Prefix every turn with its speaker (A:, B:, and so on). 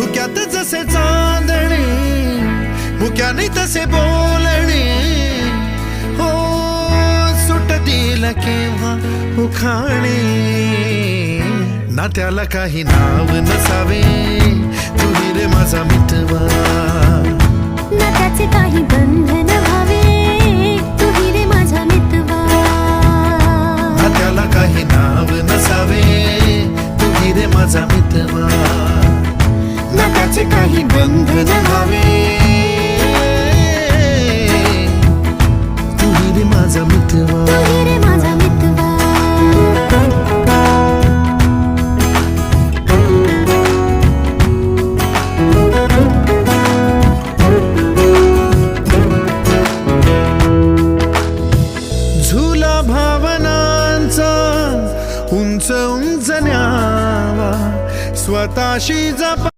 A: धुक्यात जसे चांदणे मुक्याने तसे बोलणे हो सुटतील केव्हा उखाणे ना त्याला काही नाव नसावे तुही रे माझा मितवा
B: ना त्याचे काही बंधन व्हावे तुही रे माझा मितवा
A: ना त्याला काही नाव नसावे तुही रे माझा मितवा ना त्याचे काही बंधन व्हावे तुही रे माझा मितवा
B: तुही रे माझा मितवा
A: झुला भावनांचा उंच उंच न्यावा स्वतःशी जपा